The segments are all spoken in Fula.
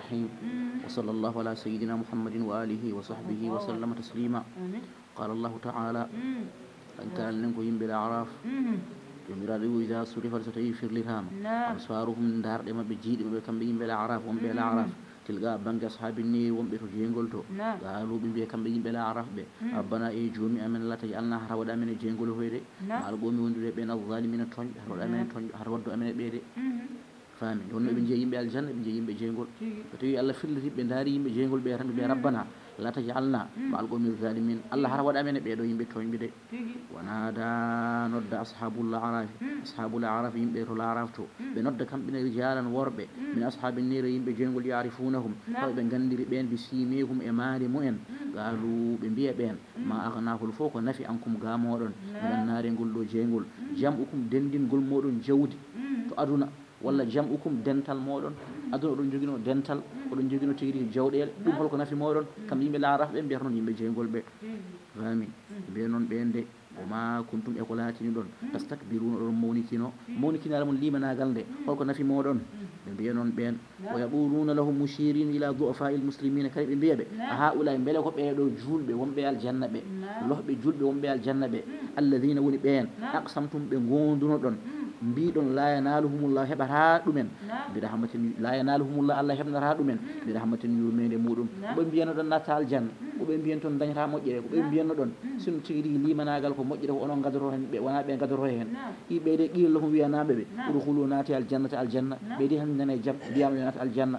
الرحيم وصلى الله على سيدنا محمد وآله وصحبه وسلم تسليما قال الله تعالى أن كان لنكو يمبي الأعراف يمبي إذا صرفت ستيفر لرام أبصارهم من دار لما بجيد وبكم يمبي الأعراف ومبي الأعراف تلقى بنك أصحاب النير ومبي تجينغول تو قالوا بمبي كم يمبي الأعراف بي ربنا إيه جومي أمن لا تجعلنا هرود أمن جينغول هويري معلقومي وندو بين الظالمين تونج هرود أمن بيري فامي دون ابن جيم بالجنة ابن جيم بجينغول فتوي الله فيل بين داري يم بجينغول بيرم بي ربنا لا تجعلنا مع القوم الظالمين الله هرود أمن بيدو يم بتوين بدي ونادى نود أصحاب الأعراف يم بيرو الأعراف تو بنود كم بين رجالا وربه من أصحاب النير يم بجينغول يعرفونهم فبن غندري بين بسيميهم إماري مؤن قالوا بين ما أغناه الفوق نفي عنكم غامورون من النار نقول له جينغول جمعكم دندين قول مورون جودي تو أدونا walla jam'ukum dental moɗon aduna oɗon jogino dental oɗon jogino tigiri jawɗele ɗum holko nafi moɗon kam yimɓe laaraf ɓe mbiyata noon yimɓe jeygol ɓe fami mbiya noon ɓende woma kuntum e ko laatini ɗon tastakbiruna oɗon mawnikinare mon limanagal nde holko nafi moɗon ɓe mbiya noon ɓen wa yaquluna lahum mushirin ila du'afa il muslimina kadi ɓe mbiya ɓe a haulay beele ko ɓeɗo julɓe wonɓe aljanna ɓe lohɓe julɓe wonɓe aljanna ɓe alladina woni ɓen aqsamtum ɓe gonduno ɗon mbiɗon la yanaluhumullah heɓata ɗumen mbi rahmatin la yanaluhumullah Allah heɓnata ɗumen mbi rahmatin yurmede muɗum koɓe mbiyano ɗon natta aljanna koɓe mbiyen toon dañata moƴƴere koɓe mbiyanno ɗon sino tigi rigui limanagal ko moƴƴere ko onon gadoro hen ɓe wona ɓe gadoro hen ɓeyde qila lahum wiyanaɓe ɓe udkhulu naati aljannata aljanna ɓeydi tan nane jaam mbiyama yo naata aljanna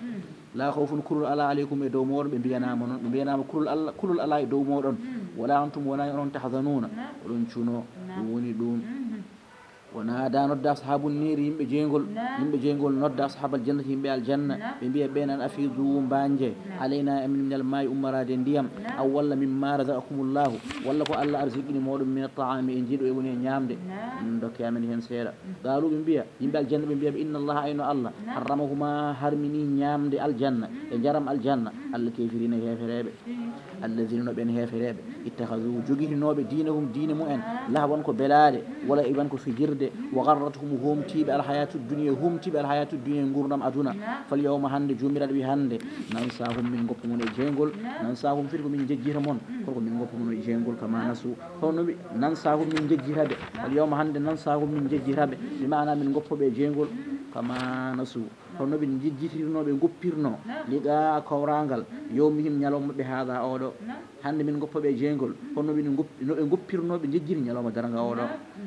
la khawfun kurul ala aleykum e dow moɗon ɓe mbiyanama noon ɓe mbiyanama kulul ala e dow moɗon wala antum wona onon tahzanuna oɗon cuuno ɗum woni ɗum ونادى نودى أصحاب النير يمبي جينغول نودى أصحاب الجنة يمبي الجنة يمبي بين أن أفيضوا بانجي علينا من الماء أمراد ديام أو ولا مما رزقكم الله ولا كو الله أرزقني مود من الطعام إنجيل ويوني نيامدي دوك يامن هن سيرا قالوا يمبي الجنة يمبي إن الله عين الله حرمهما حرمني نيامدي الجنة جرم الجنة الكافرين هيفريبه الذين بين هيفريبه اتخذوا جوغي نوبه دينهم دين مؤن لا وانكو بلاد ولا إبانكو في جرد وغرتهم هم تيب الحياة الدنيا غورنام أدونا فاليوم هند جميرا بهند ننساهم من غبون جينغول ننساهم فيكم من جيرمون كلكم من غبون جينغول كما نسوا فنبي ننساهم من جيرابه اليوم هند ننساهم من جيرابه بمعنى من غبون جينغول كما نسوا فنبي جيرتيرنو be goppirno liga kawrangal yawmihim nyalom be hada odo hande min goppobe jengol hono min no be goppirno be jejjiri nyaloma daranga odo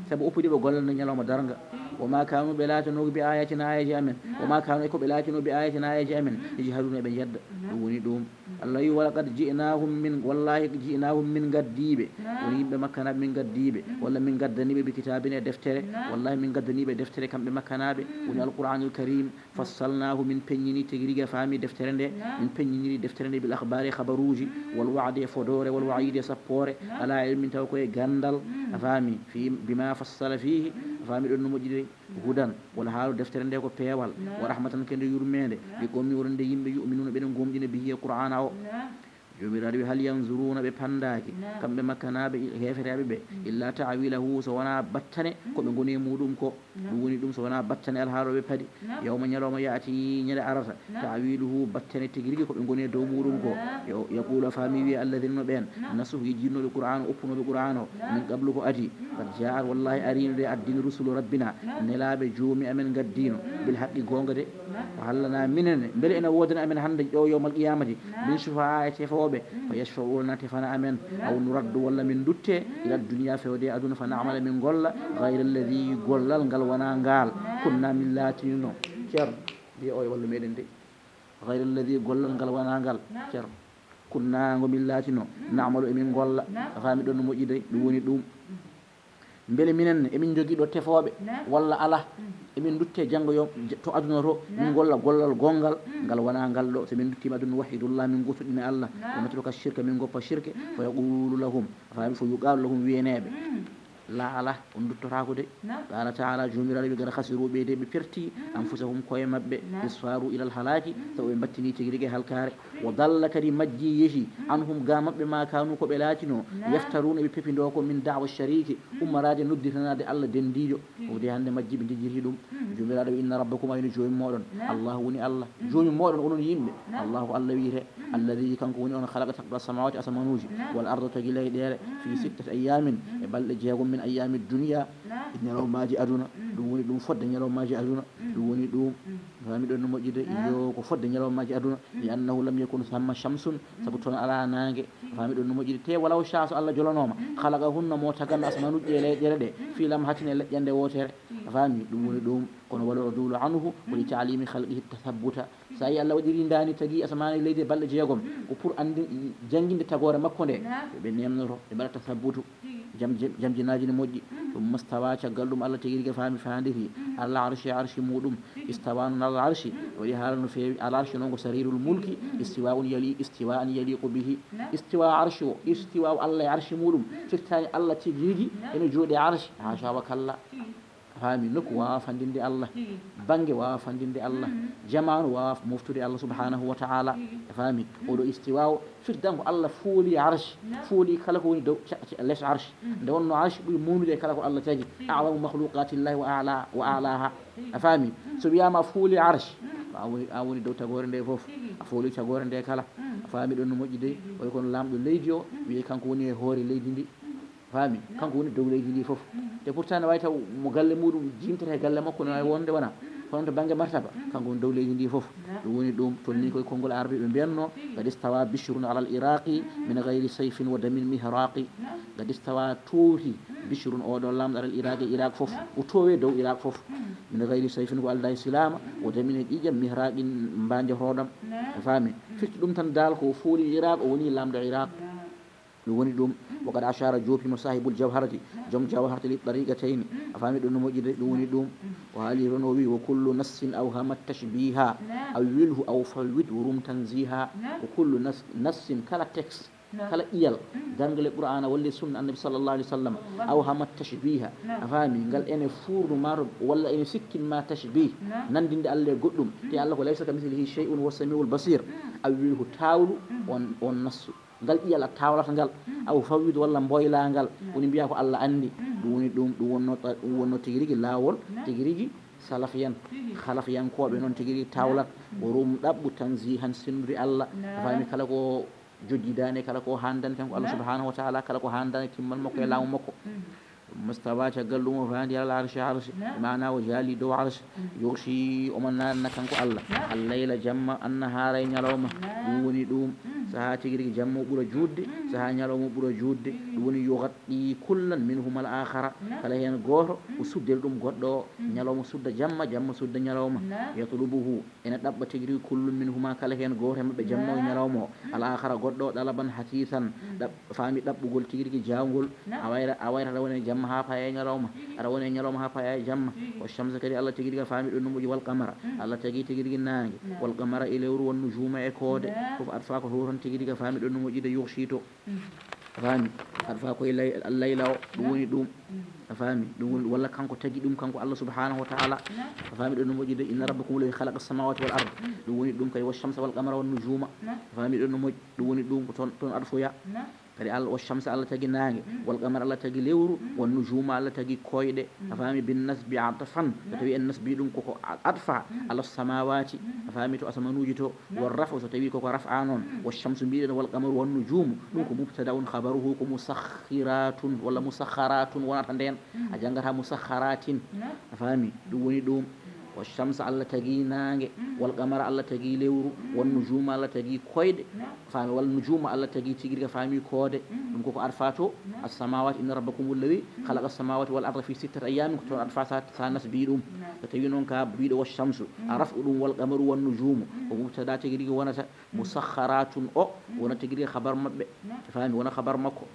sabu opudi be gollal nyaloma daranga وما كانوا بلاتنو بآياتنا آيات أمن وما كانوا يكو بلاتنو بآياتنا آيات أمن يجهلون بيد دوني دوم الله ولقد جئناهم من والله جئناهم من قديبه وني بمكانه من قديبه ولا من قدني بكتابنا دفتره والله من قدني بدفتره كم بمكانه وني القرآن الكريم فصلناه من بنيني تجريجا فامي دفترنده من بنيني دفترنده بالأخبار خبروجي والوعد فدور والوعيد سبور على علم توكوي غندل فامي في بما فصل فيه فامي دون مجري hudan wala haalu deftere nde ko peewal wa rahmatan kende yurmede ɓe gommi wonde yimɓe yu'minuna ɓeɗen gomɗina bihiye qur'ana o jomiraɗo ɓe hal yanzuruna ɓe pandaki kamɓe makkanaɓe hefeteɓe ɓe illa ta'wilahu so wona battane koɓe goni muɗum ko ɗum woni ɗum so wona battane alhaaloɓe paadi yawma ñalawma yaati ñande arata ta'wiluhu battane tigi rigui koɓe goni dow muɗum ko yaqulu fami wiya alladina ɓen nasuhu yejjinnoɓe qur'an oppunoɓe qur'an o min qablu ko adi kad ja'at wallahi arinoɗe addini rusulu rabbina nelaɓe joomi amen gaddino bil haqqi gonga de ko hallana minen beele ene wodana amen hande ɗo yawmal qiyamati min sufa'a e tefoɓe fa yashfa'una tefana amen aw nuraddu walla min dutte ila dunya fewde aduna fa na'mala min golla ghayra alladhi gollal ngal wana ngal kunna min latino cer bi o wallu meden de ghayra alladhi gollal ngal wana ngal cer kunna ngo min latino na'malu e min golla fami don moƴƴi de ɗum woni ɗum beele minen emin jogui ɗo tefoɓe walla ala emin dutte janggo yo to aduna to min golla gollal gongal ngal wona ngal ɗo so min duttima aduna wahidullah min gotoɗine Allah wa natruka shirka min goppa shirke fa yaqulu lahum fami fo yuqalu lahum wiyeneɓe la ala on duttotako de qala ta'ala jomiraɗo ɓe gara hasiru ɓeyde ɓe perti anfusahum koye mabɓe isfaru ilal halaki taw ɓe battini tigi rigui halkare wa dalla kadi majji yeehi anhum ga mabɓe ma kanu koɓe laatino yaftaruna ɓe pepindo ko min da'wa shariki ummarade nodditanade Allah dendijo owde hande majji ɓe jejjiti ɗum jomiraɗo inna rabbakum ayno joomi moɗon allahu woni allah joomi moɗon onon yimɓe allahu allah wiyete alladi kanko woni on halaka sab'a samawati asamanuji wal arda tagui leyɗele fi 6 ayamin e balɗe jeegom min ayami dunia e ñalawmaji aduna ɗum woni ɗum fodde ñalawmaji aduna ɗum woni ɗum fami ɗon no moƴƴide yo ko fodde ñalawmaji aduna li annahu lam yakun thamma shamsun saabu toon ala nangue fami ɗon no moƴƴide te walaw sha so allah jolonoma halaka hunna mo taganno asamanuji e leyɗele ɗe filam hatine leƴƴande wotere fami ɗum woni ɗum kono wala radulu anhu woni talimi khalqihi tathabbuta sa yi allah waɗiri dani tagui asamani leydi balɗe jeegom ko pour andi jangguinde tagore makko nde ɓe nemnoto ɓe mbaɗa tathabbutu jamjinaji ne moƴƴi ɗum mastawa caggal ɗum allah tagui rigue fami fandiri allah arshi muɗum istawa non allah arshi waɗi haala no fewi al arshi noon ko sarirul mulki istiwa un istiwa an yaliqu bihi istiwa arshi o istiwa allah e arshi muɗum firtani allah tagui rigui ene jooɗi arshi ha shawa kalla fami nokku wawa fandinde allah banggue wawa fandinde allah jamanu wawa moftude allah subhanahu wa ta'ala fami oɗo istiwa o firtanko allah fooli arshi fooli kala ko woni dow less arshi nde wonno arshi ɓuuri mawnude kala ko allah tagui a'lamu makhluqatillahi wa alaha a fami so wiyama fooli arshi a woni dow tagore nde foof a fooli tagore nde kala a fami ɗon no moƴƴi de way kono lamɗo leydi o wiye kanko woni e hoore leydi ndi fami kanko woni dow leydi ndi foof te pourtant ne wawi taw mo galle muɗum jimtata e galle makko ne wawi wonde wona kono to banggue martaba kanko woni dow leydi ndi foof ɗum woni ɗum tonni koye konngol arabe ɓe mbiyanno qad istawa bishrun ala al iraqi min gayri sayfin wa damin mihraqi qad istawa tooti bishrun oɗon lamɗo ala al iraqi iraq foof o towe dow iraq foof min gayri sayfin ko alda e silama o damin e ƴiƴam mihraqin mbajatoɗam a faami firti ɗum tan dal ko fooli iraq o woni lamɗo iraq ɗum woni ɗum وقد أشار جوبي مصاحب الجوهرة جم جوهرة للطريقتين أفهم أنه موجود دون دوم وهذه رنوبي وكل نص أوهم التشبيه أو وله أو فلوت ورم تنزيها وكل نص كلا تكس كلا إيال دانجل القرآن واللي سنة النبي صلى الله عليه وسلم أوهم التشبيه أفهم قال إن فور مار ولا إن سكن ما تشبيه نندين الله قدم تي الله وليس كمثله شيء والسميع البصير أو وله تاول والنص ngal iyala tawlata ngal aw fawwid walla mboyla ngal woni mbiya ko Allah andi ɗum woni ɗum ɗum wonno tigi rigui lawol tigi rigui salafiyan halafiyankoɓe noon tigi rigui tawlat o rum ɗaɓɓu tanzihan sennude Allah fami kala ko jojjidani kala ko handani kanko Allah subhanahu wa ta'ala kala ko handani timmal makko e laamu makko mustawa caggal ɗum o fandi ala arshi mana o jaali dow arshi yoshi oman nanna kanko Allah allayla jamma annahara e ñalawma ɗum woni ɗum saha tigi rigui jamma o ɓuura judde saha ñalawma o ɓuura judde ɗum woni yogatɗi kullan minhuma al akhara kala hen goto o suddel ɗum goɗɗo o ñalawma sudda jamma jamma sudda ñalawma yatlubuhu ene ɗaɓɓa tigi rigui kullum minhuma kala hen goto e mabɓe jamma o ñalawma o al akhara goɗɗo o ɗalaban hatisan fami ɗaɓɓugol tigi rigui jawgol a wayrata woni jamma ha paya e ñalawma aɗa woni e ñalawma ha paya e jamma o chamsa kadi Allah tigi rigui fami ɗon no moƴƴi wal qamara Allah tagi tigi rigui nangue wal qamara e lewru won nujuma e koode fof aɗa fa ko to tan tigi rigui fami ɗon no moƴƴide yorsito fami aɗa fa koye layla o ɗum woni ɗum a faami ɗum woni walla kanko tagi ɗum kanko Allah subhanahu wa ta'ala a faami ɗon no moƴƴide inna rabbakum alladhi khalaqa as-samawati wal arda ɗum woni ɗum kadi wash-shamsa wal qamara wan nujuma a faami ɗon no moƴƴi ɗum woni ɗum ko toon aɗa foya kadi Allah wash-shamsa Allah tagi nangue wal qamara Allah tagi lewru wan nujuma Allah tagi koyɗe a faami bin nasbi atfan so tawi en nasbi ɗum koko atfa ala samawati a faami to asamanuji to war rafa so tawi koko raf'a noon wash-shamsu mbiɗen wal qamaru wan nujumu ɗum ko mubtada'un khabaruhu ko musakhiratun walla musakharatun wonata nden a janggata musakharatin a faami ɗum woni ɗum والشمس الله تجي نانge والقمر الله تجي لewru والنجوم الله تجي koyɗe faami والنجوم الله تجي tigirga faami koode ɗum koko arfato as-samawati inna rabbakum alladhi khalaqa as-samawati wal arda fi 6 ayamin ko toon arfa sa nasbi ɗum so tawi noon ka biɗo wash-shamsu a raf'u ɗum wal qamaru wan nujumu ko mubtada tigirga wonata musakharatun o wona tigirga khabar mabɓe faami wona khabar makko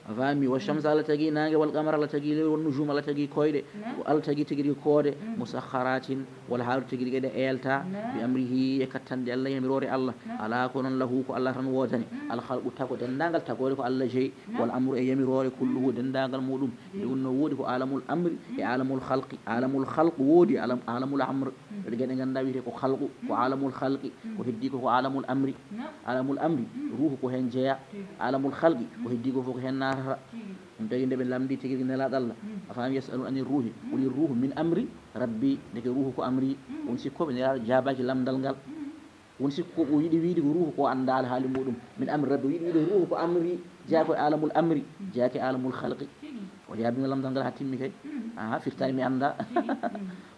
فامي والشمس على تجي ناجي والقمر على تجي والنجوم على تجي كويد على تجي تجري كود مسخرات والحال تجري كده إلتا بأمره يكتن الله يمرور الله على كون له الله رنواتني الخلق تاكو دندانغال تاكو لكو الله شيء والأمر يمرور كله دندانغال مولوم دون وودي عالم الأمر عالم الخلق عالم الخلق وودي عالم الأمر رجعنا عندنا بيركو خلق وعالم الخلق وهديكو عالم الأمر عالم الأمر روحه هنجيا عالم الخلق وهديكو فوق هن ɗum tagi nde ɓe lamdi tigi nelaɗo Allah fami yasalun anir ruhi qul ruhu min amri rabbi deke ruhu ko amri on sikkoɓe nelaɗo jabaki lamdal ngal won sikko o yiɗi wiide ko ruhu ko andal haali muɗum min amri rabbi o yiɗi wiide ruhu ko amri jeeya koye alamul amri jeeyake alamul halqi o jaabino lamdal ngal ha timmi kay aha firtani mi anda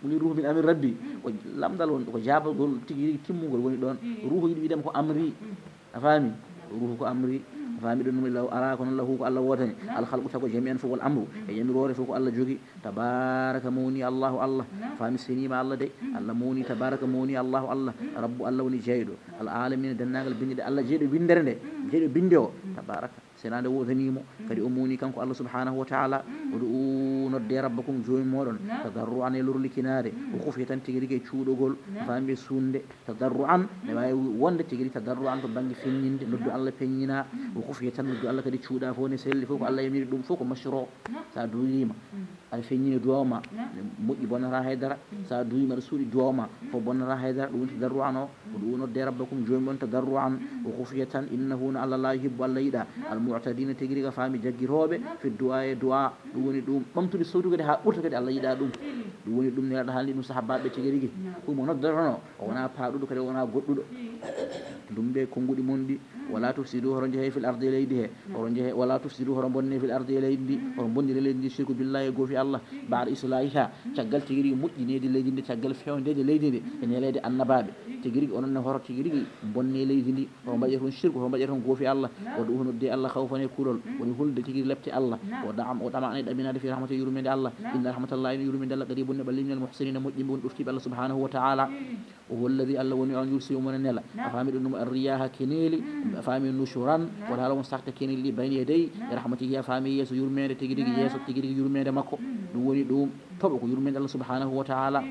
woni ruhu min amri rabbi o lamdal won ko jabagol tigui rigui timmugol woni ɗon ruhu yiɗi wiidema ko amri a faami ruhu ko amri fami ɗum ɗum law ara kono lahu ko Allah wotani alhalqu tago jami en fof wal amru e yamirore fof ko Allah jogui tabaraka mawni Allahu Allah fami senima Allah de Allah mawni tabaraka mawni Allahu Allah rabbu Allah woni jeyɗo al alamin dennagal binde Allah jeyɗo bindere nde jeyɗo binde o tabaraka senade wotanimo kadi o mawni kanko Allah subhanahu wa ta'ala oɗo nodde rabbakum joni moɗon tadarru an e lorlikinade o kufi tan tigui rigui cuuɗogol famɓe sunde tadarru an ne wawi wonde tigui rigui tadarru an to banggue feññinde noddu Allah peññina o kufi tan noddu Allah kadi cuuɗa fof ne selli fof ko Allah yamiri ɗum fof ko mashro sa duuyima aɗa feññini duwawma moƴƴi bonnata haydara sa duuyima aɗa suuɗi duwawma fof bonnata haydara ɗum woni tadarru an o oɗo nodde rabbakum joni moɗon tadarru an o kufi tan innahu no Allah la yuhibbu Allah yiɗa almu'tadina tigui riga fami jagguiroɓe fi du'a e du'a ɗum woni ɗum ɓamtude sawtu kadi ha ɓurta kadi Allah yiɗa ɗum ɗum woni ɗum neɗɗo haalni ɗum sahabaɓe tigui rigui ɗum o noddatono o wona paaɗuɗo kadi o wona goɗɗuɗo ɗum ɓe konnguɗi mon ɗi wala tufsidu horo jeehe fil ardi e leydi he horo jeehe wala tufsidu horo bonne fil ardi e leydi ndi horo bonnire leydi ndi shirku billahi e goofi Allah baɗa islahiha caggal tigui rigui moƴƴinede leydi ndi caggal fewndeje leydi ndi e nelede annabaɓe tigui rigui ononne horo tigui rigui bonne leydi ndi horo mbaɗe toon shirku horo mbaɗe toon goofi Allah o ɗum nodde Allah khawfane kulol woni hulde tigui lepte Allah o ɗama ane ɗaminade fi rahmati yurmede Allah inna rahmatallahi ene yurmede Allah qaribun ne ɓalli minal muhsinina moƴƴimɓe woni ɗoftiɓe Allah subhanahu wa ta'ala o walladi Allah woni on yursi umone nela a faami ɗum ɗum arriyaha keneli a faami nushuran wala hala on sakta keneli ɗi bayni yedey e rahmatihi a faami yeeso yurmede tigui rigui yeeso tigui rigui yurmede makko ɗum woni ɗum toɓo ko yurmede Allah subhanahu wa ta'ala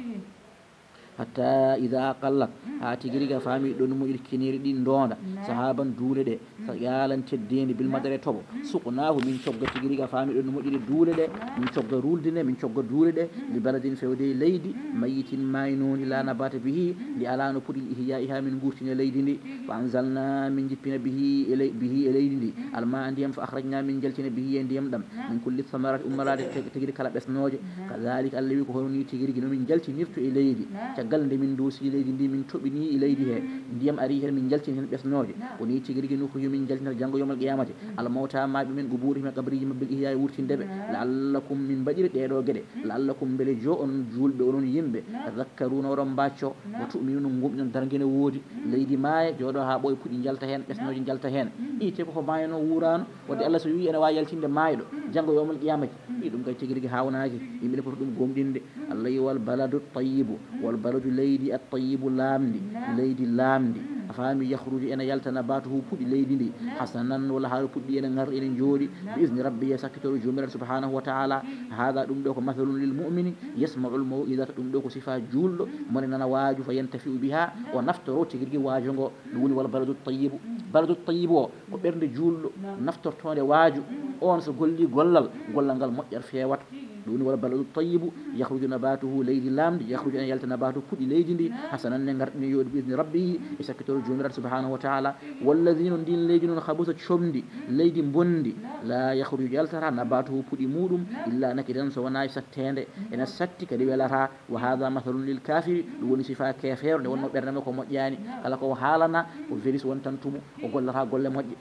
hatta ida qallat ha tigui rigui a faami ɗon moƴƴi keneri ɗi donda sahaban duule ɗe yalan teddedi bil madare toɓo suqnahu min cogga tigui rigui a faami ɗon moƴƴiɗe duule ɗe min cogga ruldine min cogga duule ɗe li baladin fewde leydi mayitin maynoni la nabata bihi ndi alano puɗi ihya'iha min gurtine leydi ndi fa anzalna min jippina bihi e leydi ndi alma ndiyam fa akhrajna min jaltina bihi e ndiyam ɗam min kulli thamarati ummalade tigui kala ɓesnoje kadhalika Allah wi ko hono ni tigui rigui nomin jaltinirtu e leydi caggal nde min doosi leydi ndi min toɓini e leydi he ndiyam ari hen min jaltini hen ɓesnoje woni tigui rigui nokku yumin jaltinata janggo yomal qiyamate almawta maɓe men guburi men qabriji mabɓe ihya e wurtindeɓe la'allakum min mbaɗiri ɗeɗo gueɗe la'allakum beele jo on julɓe onon yimɓe zakkaruna oɗon mbacco o tuminuna gumɗinon darguene woodi leydi maaye joɗo ha ɓooye puɗɗi jalta hen ɓesnoje jalta hen ite koko maayano wurano wadde Allah so wi ene wawi yaltinde maayoɗo janggo yomal qiyamati i ɗum kay tigui rigui hawnaki yimɓene poto ɗum gomɗinde Allah yi wal baladu tayyibu wal baladu leydi at tayyibu lamdi leydi lamdi a faami yahruju ene yalta nabatuhu puɗɗi leydi ndi hasanan walla haala puɗɗi ene gar ene jooɗi bi isni rabbi e sakkitoro jomiraɗo subhanahu wa ta'ala hada ɗum ɗo ko mathalun lil mu'mini yasma'u l maw'idata ɗum ɗo ko sifa julɗo mone nana waaju fa yantafi'u biha o naftoro tigui rigui waajo ngo ɗum woni wala baladu tayyibu o ko ɓernde julɗo naftortode waaju on so golli gollal ngal moƴƴat fewata ɗum woni wala baladu tayyibu yahruju nabatuhu leydi lamdi yahruju ene yalta nabatuhu puɗɗi leydi ndi hasananne garɗini yoɗi bi isni rabbihi e sakkitoro jomiraɗo subhanahu wa ta'ala walladino ndin leydi noon habusa comdi leydi bondi la yahruju yaltata nabatuhu puɗɗi muɗum illa naki tan so wona sattede ene satti kadi welata wa hadha mathalun lil kafiri ɗum woni sifa kefere nde wonno ɓerdeme ko moƴƴani kala ko haalana o veris wontan tumo o gollata golle moƴƴe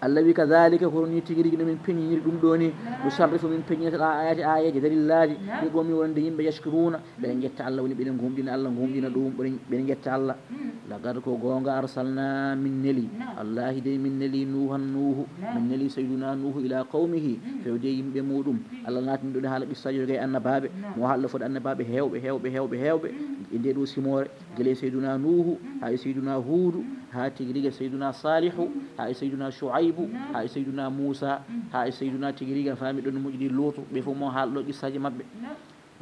Allah wi kadhalika ko ni tigui rigui nomin peññiri ɗum ɗo ni ɗo sarrifu min peññinata ayati ayeji dalillaji ɗi gomi wonde yimɓe yashkuruna ɓeɗe jetta Allah woni ɓeɗe gumɗina Allah gumɗina ɗum ɓeɗe jetta Allah lagad ko gonga arsalna min neli allahi de min neli nuhu min neli sayyiduna nuhu ila qawmihi fewde yimɓe muɗum Allah natini ɗo haala ɓissaji jogue annabaɓe mo haalɗo fode annabaɓe hewɓe e nde ɗo simore guele sayyiduna nuhu ha e sayyiduna hudu ha tigui rigui sayyiduna salihu ha e sayyiduna shuaibu ha e sayyiduna moussa ha e sayyiduna tigui rigui a faami ɗon moƴƴini luutu ɓe fof mo haalɗo qissaji mabɓe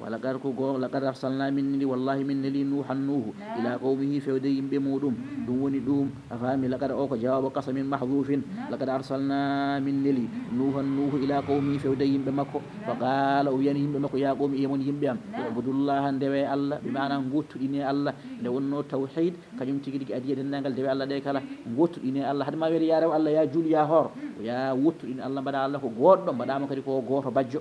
walaqad ko go laqad arsalna min neli wallahi min neli nuhu ila qawmihi fewde yimɓe muɗum ɗum woni ɗum a faami laqad o ko jawabu qasamin mahdufin laqad arsalna min neli nuhu ila qawmihi fewde yimɓe makko fa qala o wiyani yimɓe makko ya qawmi yemon yimɓe am ibudullaha ndewe Allah ɓe mana gottuɗine Allah nde wonno tawhid kañum tigui rigui adiya dendagal ndewe Allah ɗe kala gottuɗine Allah hadema weede ya rew Allah ya juul ya hoor ya wottuɗine Allah mbaɗa Allah ko goɗɗo mbaɗama kadi ko goto bajjo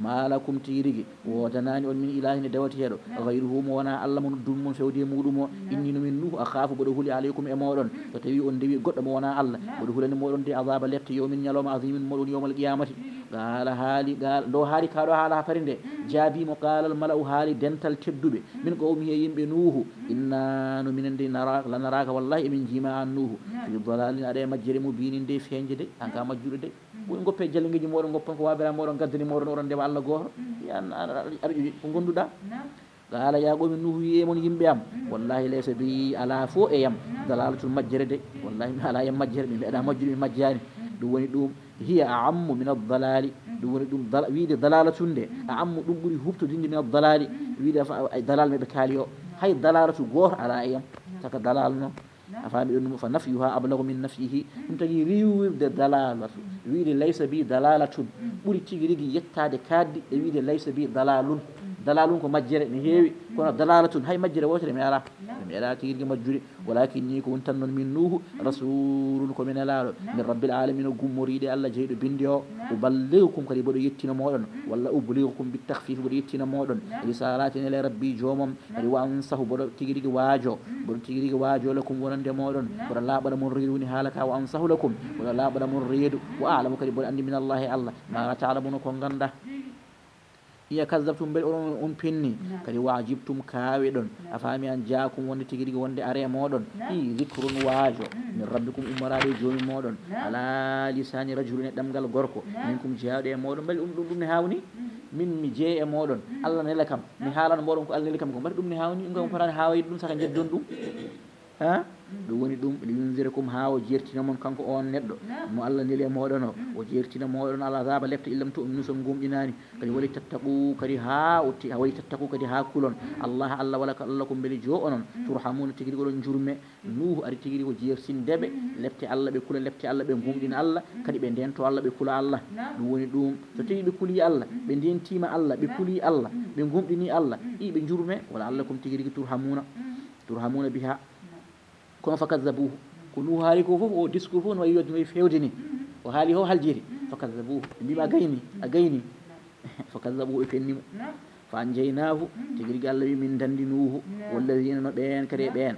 ما لكم تيريغي وتناني من إله دواتي هذا غيره موانا الله من دون من فودي مودمو إني من نوح أخاف بدهولي عليكم إمورون فتوي أن دبي قد موانا الله بدهولي مورون دي عذاب لفت يوم يوم عظيم مورون يوم القيامة قال هالي قال لو هالي كارو هالا فرنده جابي مقال الملأ هالي دنتال تبدوبي من قومه يمبي نوح إنا من دي نراك لنراك والله من جماع نوح في ضلال أدي مجري مبين دي فينج دي أنك مجري دي ngoppe jallingeji moɗon goppan ko wabira moɗon gaddani moɗon oɗon ndewa Allah goto yan aɗa ko gonduɗa qala ya qawmi nuhu yemon yimɓe am wallahi laysa bi ala fo e yam dalalatul majjere de wallahi mi ala yam majjere mi mbeɗa majjude mi majjani ɗum woni ɗum hiya aammu min ad-dalali ɗum woni ɗum wiide dalalatun nde aammu ɗum ɓuuri huftodinde min ad-dalali wiide dalal meɓe kaali o hay dalalatu goto ala e yam saka dalal noon afami ɗum fa nafyuha ablagu min nafyihi ɗum tagi riwirde dalalatu wiide laysa bi dalalatun ɓuuri tigi rigui yettade kaddi e wiide laysa bi dalalun ko majjere ne heewi kono dalalatun hay majjere wotere mi ala tigi rigui majjude walakin ni ko won tan noon min nuhu rasulun ko min alaɗo min rabbil alamin o gummoriɗe Allah jeyɗo bindi o uballighukum kadi boɗo yettina moɗon walla uballighukum bitakfif boɗo yettina moɗon risalatin ele rabbi jomom kadi wa ansahu boɗo tigi rigui waajo lakum wonande moɗon boɗo laaɓaɗa mon reedu woni haala ka wa ansahu lakum boɗo laaɓaɗa mon reedu wa alamu kadi boɗo andi min allahi Allah ma ta'lamuna ko ganda iya kazzabtum bel on pinni kadi wajibtum kaawe ɗon a faami an jaakum wonde tigi rigui wonde are moɗon i zikrun waajo min rabbikum ummaraɗo e joomi moɗon ala lisani rajulin e ɗemgal gorko min kum jeyaaɗo e moɗon mbaɗi ɗum ne hawni min mi jeeye e moɗon Allah nela kam mi haalano moɗon ko Allah neli kam ko mbaɗi ɗum ne hawni ɗum kam potani hawayde ɗum saka jeddon ɗum ha ɗum woni ɗum liyunzirakum ha o jertina mon kanko on neɗɗo mo Allah neli e moɗon o jertina moɗon ala azaba lefta illam tu'minu son gumɗinani kadi wali tattaqu kadi ha wali tattaqu kadi ha kulon Allah wala ka Allah ko beeli jo onon turhamuna tigiri goɗon jurme nuhu ari tigiri ko jertindeɓe lefte Allah ɓe kula lefte Allah ɓe gumɗina Allah kadi ɓe ndento Allah ɓe kula Allah ɗum woni ɗum so tawi ɓe kuli Allah ɓe ndentima Allah ɓe kuli Allah ɓe gumɗini Allah ɓe jurme wala Allah kom tigiri turhamuna biha kono fakadzabuhu ko nuhu haali ko fof o discours fof no wayi wadde no wayi fewde ni o haali ho haljiri fakadzabuhu ɓe mbima a gayni fakadzabuhu e fennimo fa anjaynahu tigi rigui Allah wi min dandi nuhu walladina no ɓen kadi e ɓen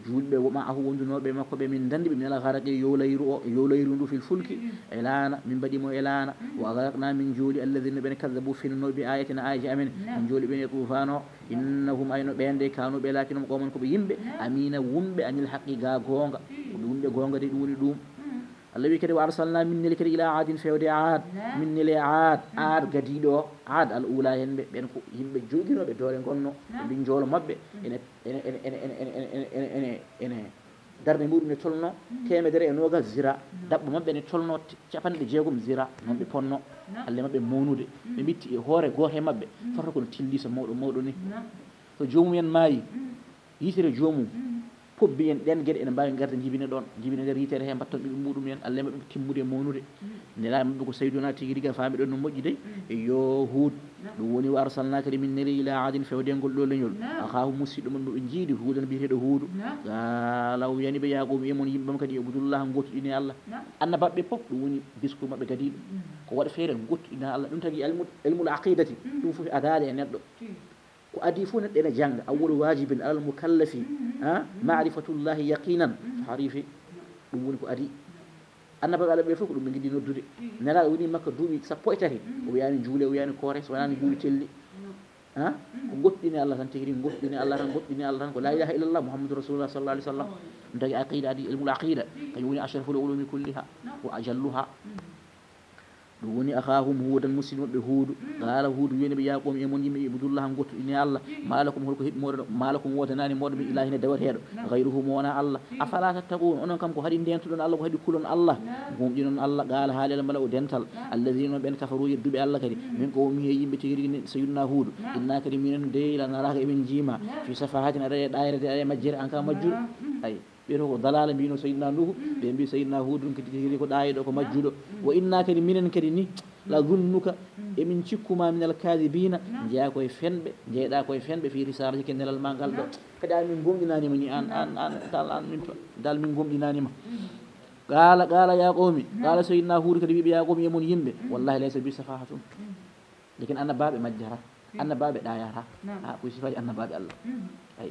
julɓe woma ahu wondunoɓe makko ɓe min dandi ɓe min ala haraqe yowlayru ndu fil fulki elana min mbaɗimo elana wa aghraqna min jooli alladina ɓen kadzabu finnoɓe bi ayatina ayaji amen min jooli ɓen e tufan o innahum ayno ɓen de kanuɓe lakinom qawman koɓe yimɓe amina wumɓe anil haqqi ga gonga koɓe wumɓe gonga de ɗum woni ɗum Allah wi kadi wa arsalna min neli kadi ila aadin fewde aad min neli aad gadiɗo o aad al ula henɓe ɓen ko yimɓe joguinoɓe doole gonno ɗin joolo mabɓe ene darde muɗum ne tolno temedere e nogas zira dabɓo mabɓe ne tolno 60 zira noon ɓe ponno halle mabɓe mawnude ɓe bitti e hoore goto e mabɓe fota kono tillisa mawɗo ni so jomum en maayi yitere jomum pobbi en ɗen gueɗe ene mbawi garde jibina ɗon jibina nder yitere he mbatton ɓiɓe muɗum en Allah mabɓe timmude e mawnude nela mabɓe ko sayduna tigui rigui faami ɗon no moƴƴi de e yo Hud ɗum woni wa arsalna kadi min neli ila adin fewdengol ɗo leñol akahu musidɗo mon ɓe jiidi huudan mbiyeteɗo Huudu qala o wiyani ɓe yaqum yemon yimɓe mam kadi ibudullah gottuɗini Allah annabaɓe fof ɗum woni discours mabɓe gadiɗo ko waɗa feere gottuɗina Allah ɗum tagui ilmul aqidati ɗum foof adade e neɗɗo ko adi fof neɗɗo ene jangga awwalu wajibin alal mukallafi marifatullahi yaqinan harifi ɗum woni ko adi annabaɓe Allah ɓe fof ko ɗum ɓe giɗi noddude nelaɗo woni makka duuɓi 13 o wiyani juule o wiyani koore so wonani juuli telli ko goɗɗini Allah tan tigi goɗɗini Allah tan ko la ilaha illallah muhammadou rasulullah sallallahu alaihi wasallam ɗum tagi aqida adi ilmul aqida kañum woni ashraful ulumi kulliha wa ajalluha ɗum woni akhahum huudan musidɗo maɓɓe Huudu qala Huudu wiyani ɓe yaqum emon yimɓe ibudullah gottuɗini Allah malakum holko heeɓi moɗon malakum wodanani moɗon min ilahine dawateɗo gayruhu mo wona Allah afala tattaqun onon kam ko haɗi ndentuɗon Allah ko haɗi kulon Allah gumɗinon Allah qala haalel mala o dental alladina ɓen kafaru yedduɓe Allah kadi min ko mi he yimɓe tigi rigui sayyidina Huudu inna kadi minen de ila naraka emin jiima fi safahatin aɗa e ɗayrede aɗa e majjere an ka majjuɗo ay ɓeeto ko dalala mbino sayyidina Nuhu ɓe mbi sayyidina Huudu ɗum kadi tigi ko ɗayiɗo ko majjuɗo wa inna kadi minen kadi ni la zunnuka emin cikkuma min alkadibina jeeya koye fenɓe jeeyɗa koye fenɓe fi risalati ke nelal ma ngal ɗo kadi an min gomɗinanima ni an dal min gomɗinanima qala ya qawmi qala sayyidina Huudu kadi wiɓe ya qawmi yemon yimɓe wallahi laysa bi safahatun لكن أنا باب مجرى أنا باب دايرة وصفة أنا باب الله أي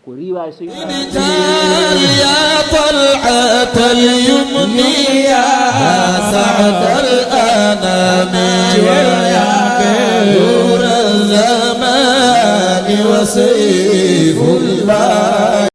كوريوا يا طلعة اليمن يا سعد الأنام يا نور الزمان وسيف